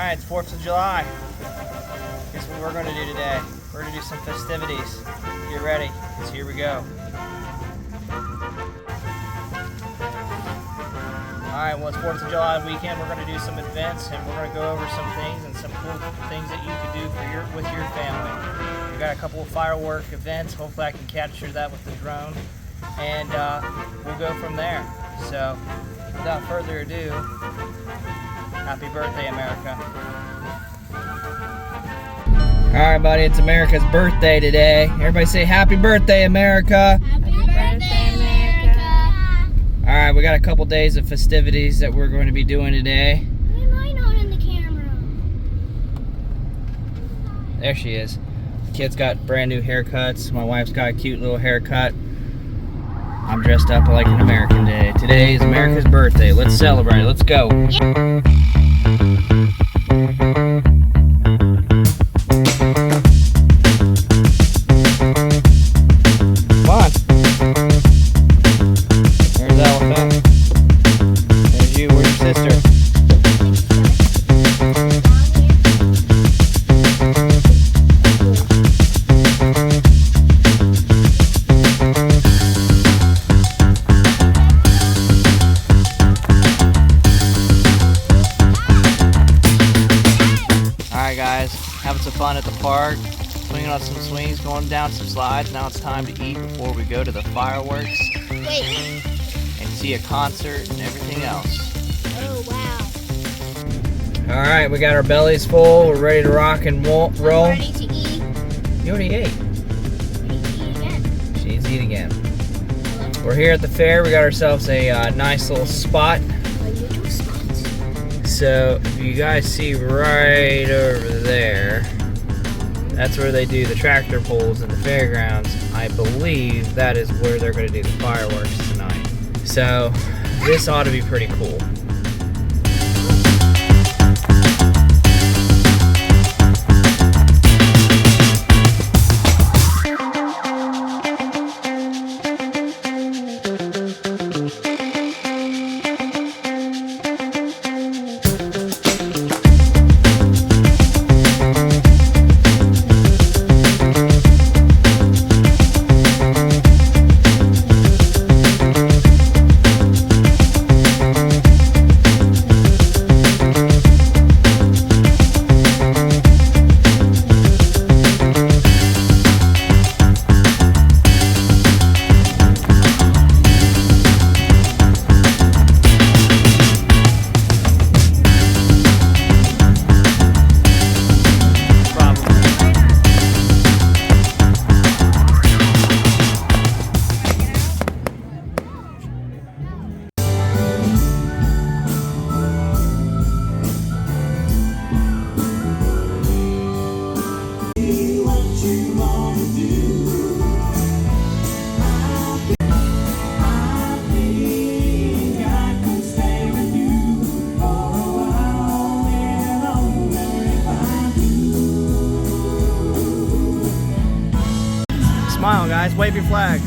Alright, it's 4th of July. Guess what we're going to do today? We're going to do some festivities. Get ready, because here we go. Alright, well, it's 4th of July weekend. We're going to do some events, and we're going to go over some things and some cool things that you can do for with your family. We got a couple of firework events. Hopefully I can capture that with the drone. And we'll go from there. So, without further ado, happy birthday, America. Alright, buddy, it's America's birthday today. Everybody say happy birthday, America. Happy birthday, America. Alright, we got a couple days of festivities that we're going to be doing today. Why am I not in the camera? There she is. The kids got brand new haircuts. My wife's got a cute little haircut. I'm dressed up like an American today. Today is America's birthday. Let's celebrate. Let's go. Yeah. Come on. There's Elephant. There's you. Where's your sister? Guys, having some fun at the park, swinging on some swings, going down some slides. Now it's time to eat before we go to the fireworks. Wait. And see a concert and everything else. Oh, wow. Alright, we got our bellies full. We're ready to rock and roll. I'm ready to eat. You already ate. Ready to eat again. She needs to eat again. We're here at the fair. We got ourselves a nice little spot. So, if you guys see right over there, that's where they do the tractor pulls in the fairgrounds. I believe that is where they're going to do the fireworks tonight. So, this ought to be pretty cool. Smile, guys. Wave your flags.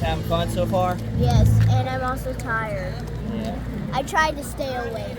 Having fun so far? Yes, and I'm also tired. Yeah. I tried to stay awake.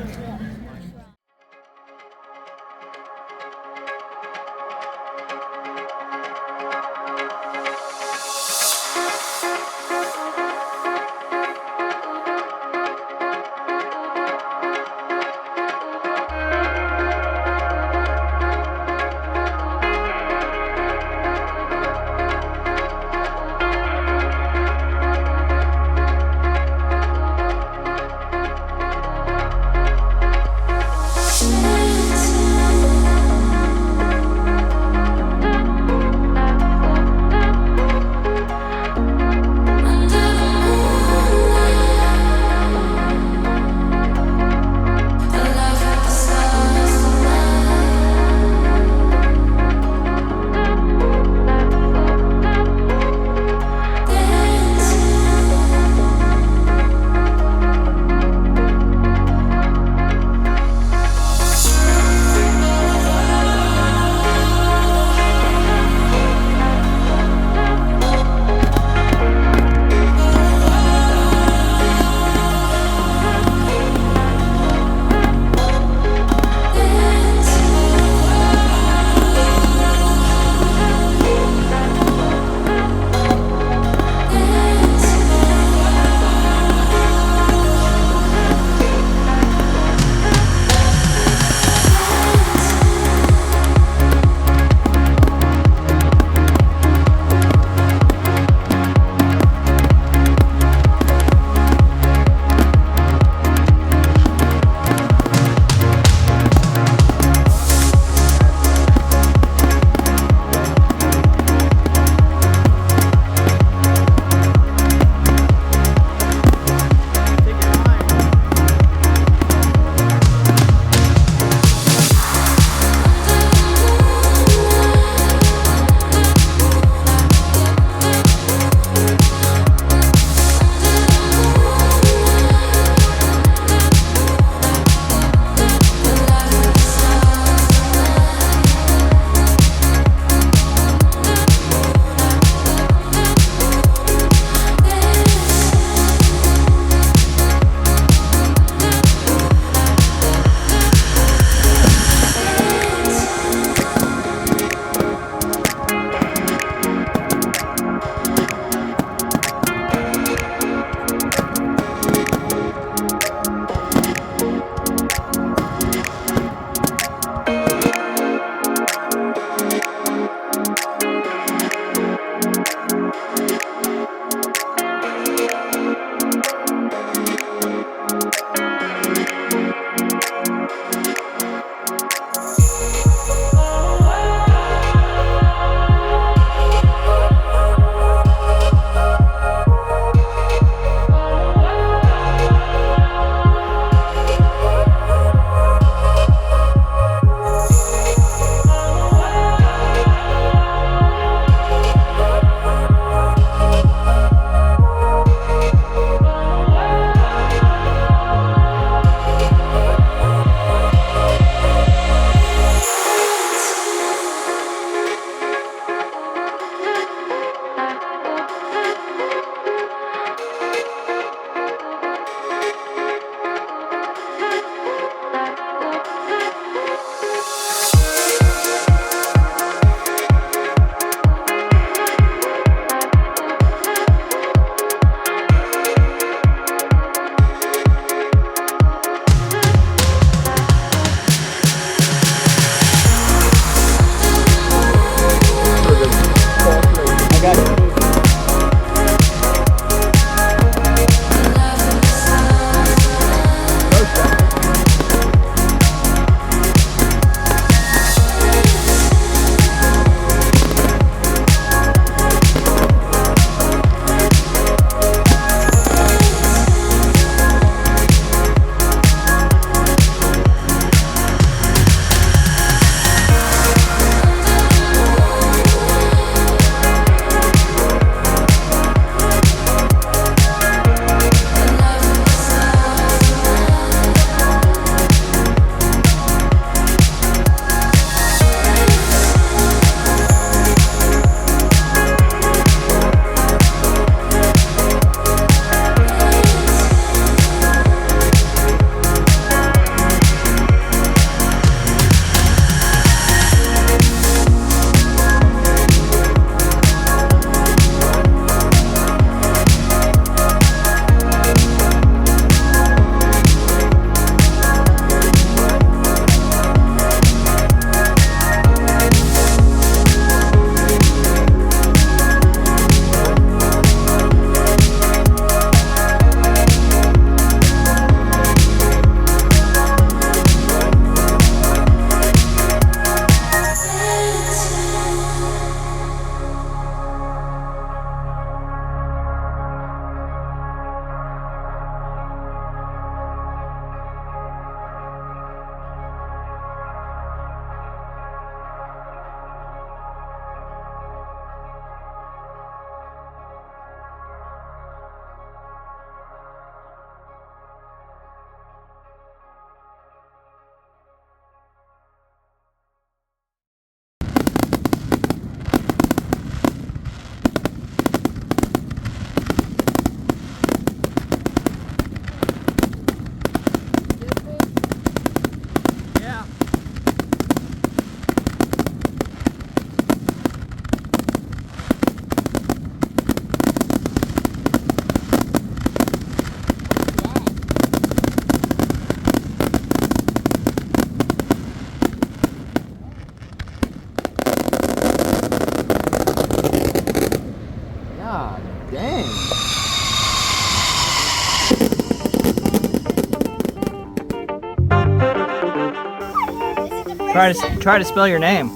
Try to spell your name.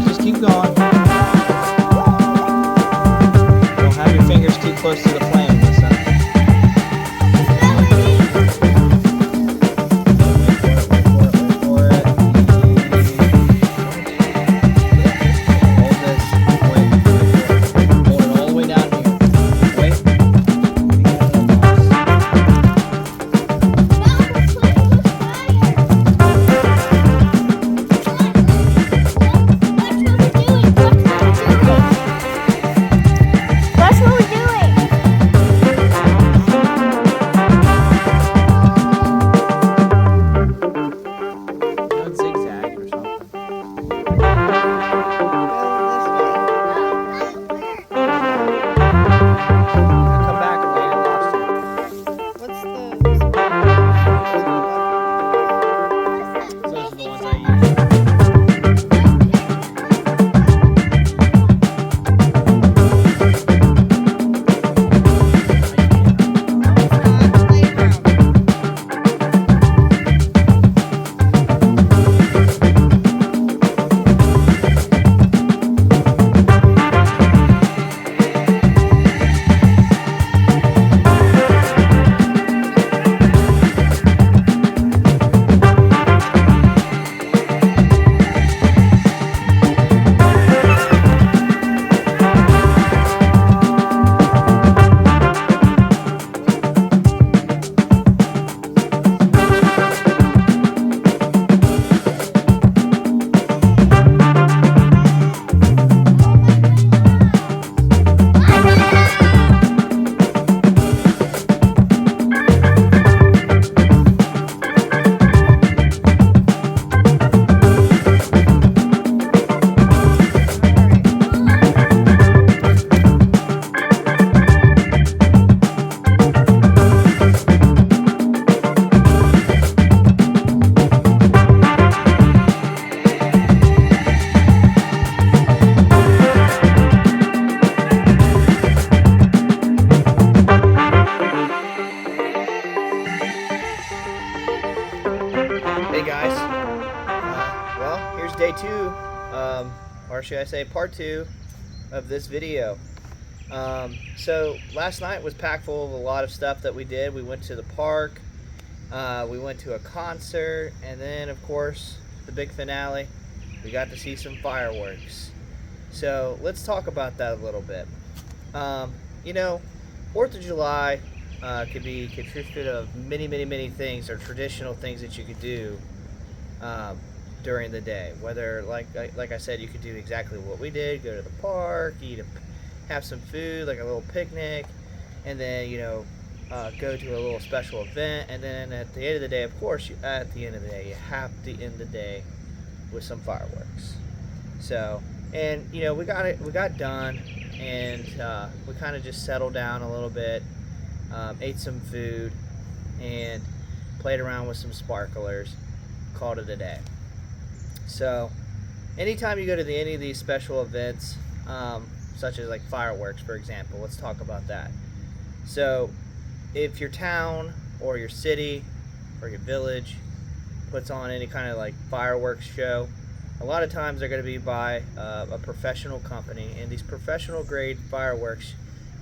Just keep going. Don't have your fingers too close to the flame, Lisa. Wait for it. Hold this. Wait. Hold it all the way down here. Wait. Watch what we're doing. Don't zigzag or something. Come back and land. Lost you. What's the? Those are the ones I use. Hey guys, well, here's day 2, or should I say part 2 of this video. So last night was packed full of a lot of stuff that we did. We went to the park, we went to a concert, and then of course the big finale, we got to see some fireworks. So let's talk about that a little bit. You know, 4th of July could be consisted of many things, or traditional things that you could do during the day. Whether, like I said, you could do exactly what we did: go to the park, have some food, like a little picnic, and then go to a little special event. And then at the end of the day, of course, you have to end the day with some fireworks. So, and we got done, and we kind of just settled down a little bit. Ate some food and played around with some sparklers, called it a day. So anytime you go to any of these special events, such as like fireworks, for example, let's talk about that. So if your town or your city or your village puts on any kind of like fireworks show, a lot of times they're going to be by a professional company, and these professional grade fireworks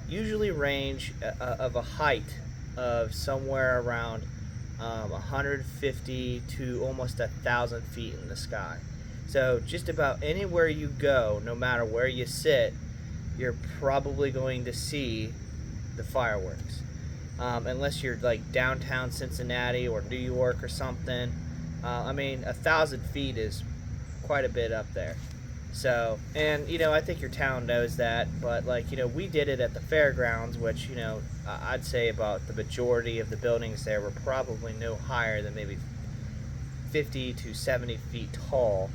usually range of a height of somewhere around 150 to almost 1,000 feet in the sky. So just about anywhere you go, no matter where you sit, you're probably going to see the fireworks. Unless you're like downtown Cincinnati or New York or something. I mean, 1,000 feet is quite a bit up there. So, and I think your town knows that, but like, we did it at the fairgrounds, which, I'd say about the majority of the buildings there were probably no higher than maybe 50 to 70 feet tall.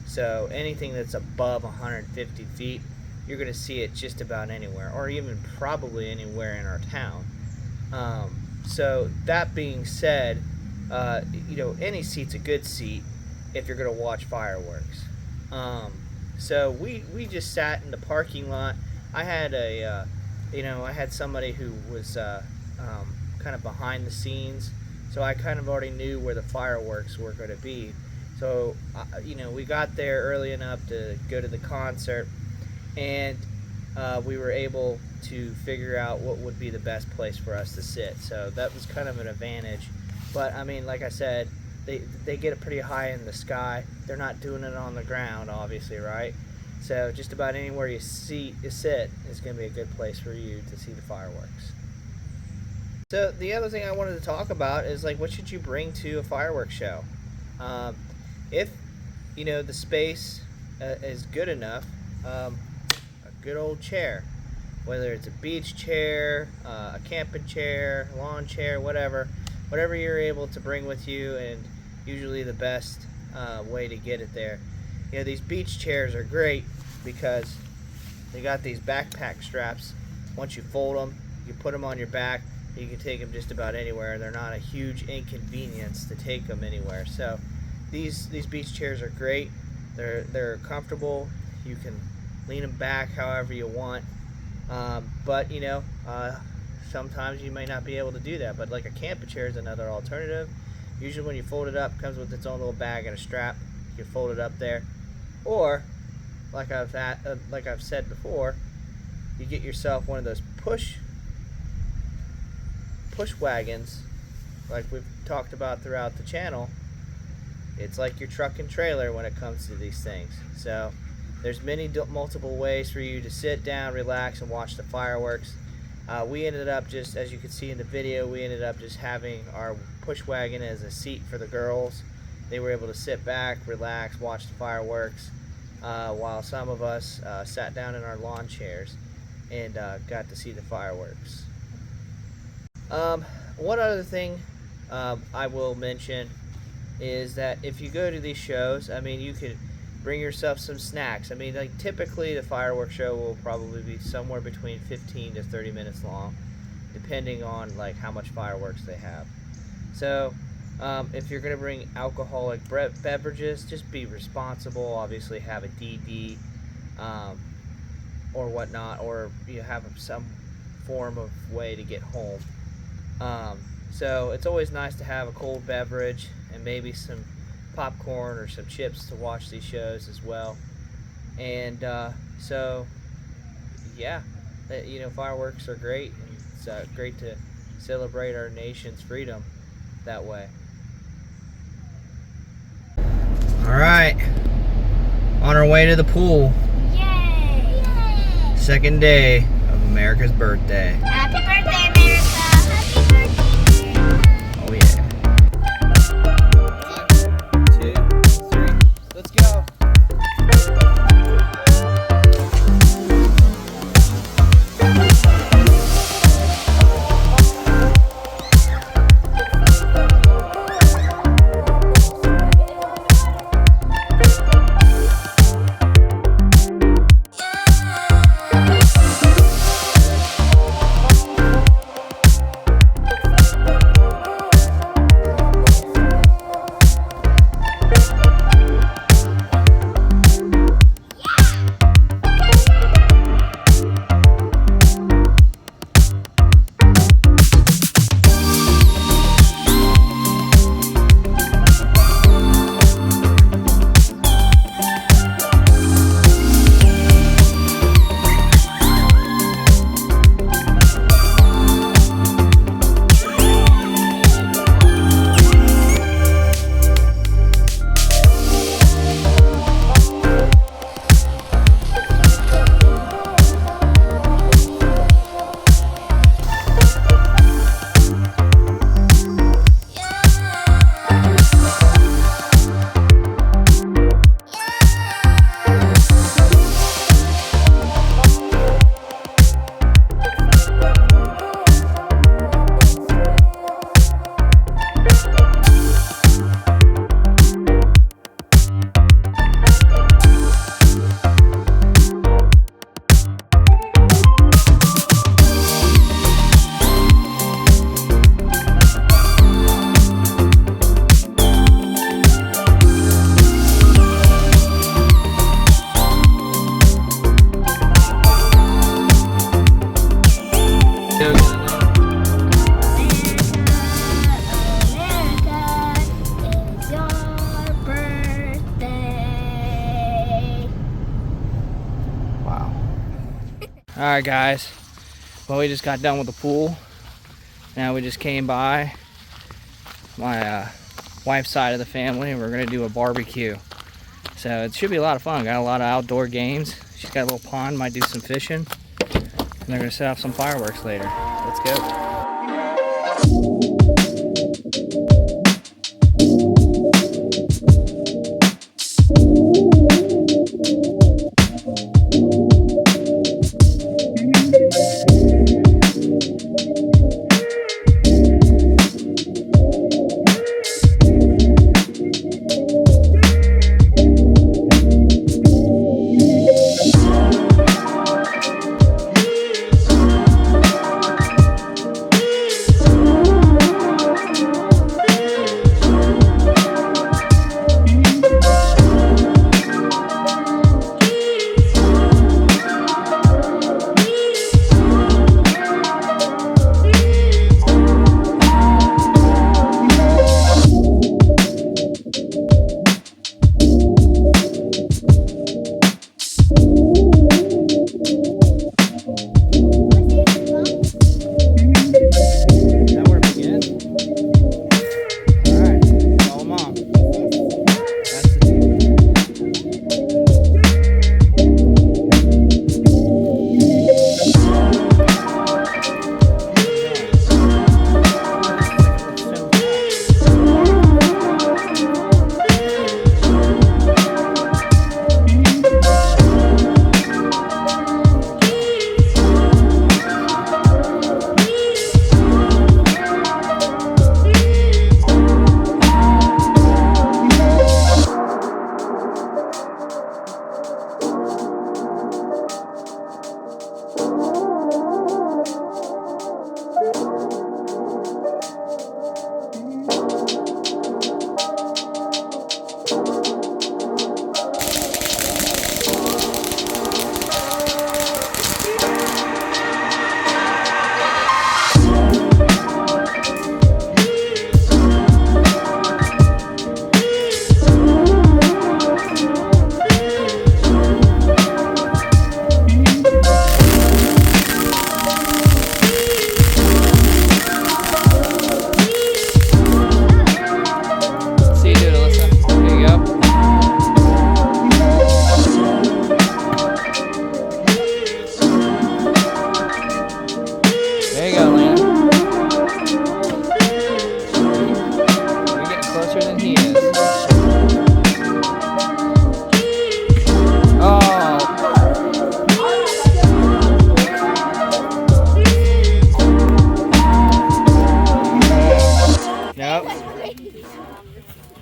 So anything that's above 150 feet, you're going to see it just about anywhere, or even probably anywhere in our town. So that being said, any seat's a good seat if you're going to watch fireworks. So we just sat in the parking lot. I had I had somebody who was kind kind of behind the scenes, so I kind of already knew where the fireworks were going to be. So you know, we got there early enough to go to the concert, and we were able to figure out what would be the best place for us to sit. So that was kind of an advantage. But I mean, like I said, they get it pretty high in the sky. They're not doing it on the ground, obviously, right? So just about anywhere you sit is going to be a good place for you to see the fireworks. So the other thing I wanted to talk about is, like, what should you bring to a fireworks show? If you know the space is good enough, a good old chair, whether it's a beach chair, a camping chair, lawn chair, whatever you're able to bring with you, and usually the best way to get it there. You know, these beach chairs are great because they got these backpack straps. Once you fold them, you put them on your back, you can take them just about anywhere. They're not a huge inconvenience to take them anywhere. So these beach chairs are great. They're comfortable. You can lean them back however you want. But you know, sometimes you may not be able to do that. But like a camping chair is another alternative. Usually when you fold it up, it comes with its own little bag and a strap. You can fold it up there. Or, like I've said before, you get yourself one of those push wagons, like we've talked about throughout the channel. It's like your truck and trailer when it comes to these things. So there's multiple ways for you to sit down, relax, and watch the fireworks. We ended up, just as you can see in the video, we ended up just having our push wagon as a seat for the girls. They were able to sit back, relax, watch the fireworks, while some of us sat down in our lawn chairs and got to see the fireworks. One other thing I will mention is that if you go to these shows, I mean, you could bring yourself some snacks. I mean, like, typically the fireworks show will probably be somewhere between 15 to 30 minutes long, depending on like how much fireworks they have. So if you're going to bring alcoholic beverages, just be responsible. Obviously have a DD or whatnot, or you have some form of way to get home. So it's always nice to have a cold beverage and maybe some popcorn or some chips to watch these shows as well. And so yeah, you know, fireworks are great, and it's great to celebrate our nation's freedom that way. All right, on our way to the pool. Yay! Yay! Second day of America's birthday. Happy birthday, America! Happy birthday! Oh yeah. 1, 2, 3, let's go. Alright guys, well, we just got done with the pool. Now we just came by my wife's side of the family and we're gonna do a barbecue. So it should be a lot of fun. Got a lot of outdoor games. She's got a little pond, might do some fishing. And they're gonna set off some fireworks later. Let's go.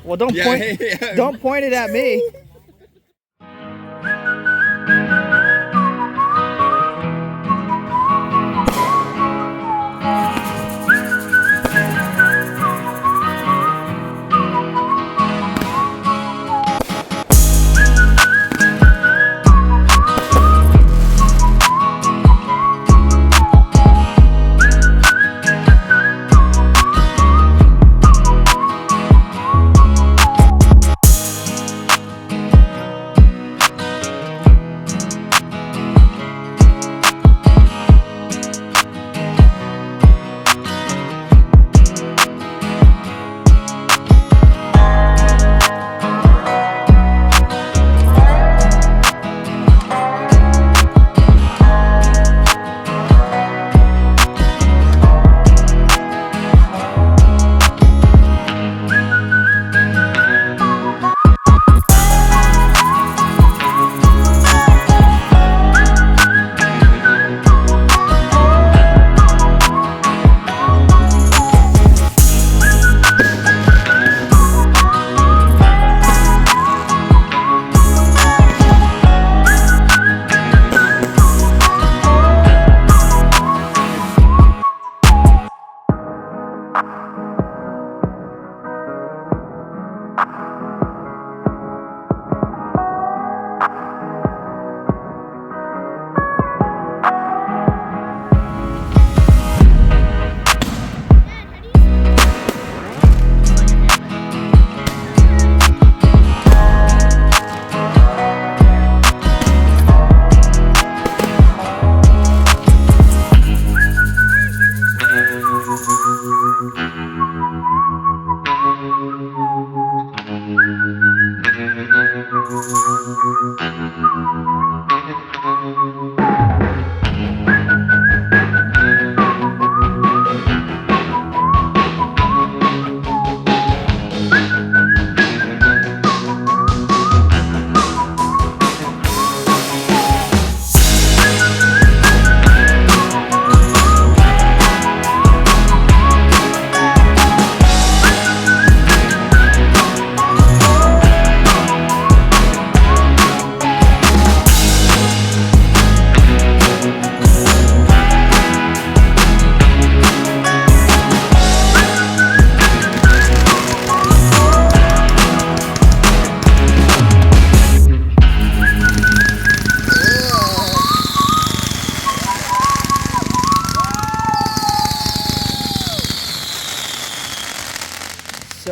Well, don't point it at me.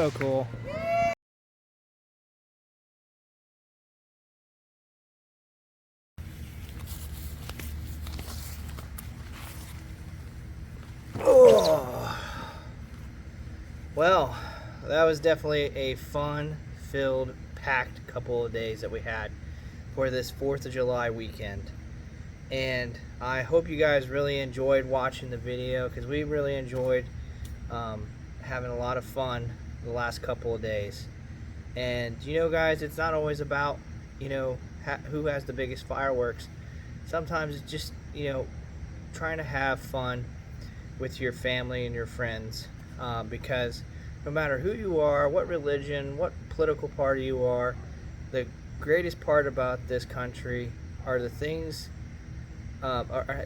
So cool. Oh. Well, that was definitely a fun-filled, packed couple of days that we had for this 4th of July weekend. And I hope you guys really enjoyed watching the video, because we really enjoyed having a lot of fun the last couple of days. And you know, guys, it's not always about, you know, who has the biggest fireworks. Sometimes it's just, you know, trying to have fun with your family and your friends, because no matter who you are, what religion, what political party you are, the greatest part about this country are the things,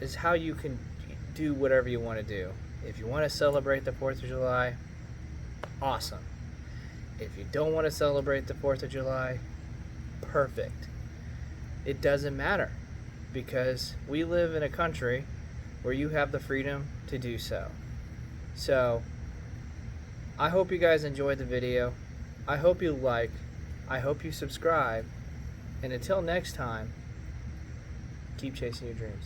is how you can do whatever you want to do. If you want to celebrate the 4th of July, awesome. If you don't want to celebrate the 4th of July, perfect. It doesn't matter, because we live in a country where you have the freedom to do so. So, I hope you guys enjoyed the video. I hope you like. I hope you subscribe. And until next time, keep chasing your dreams.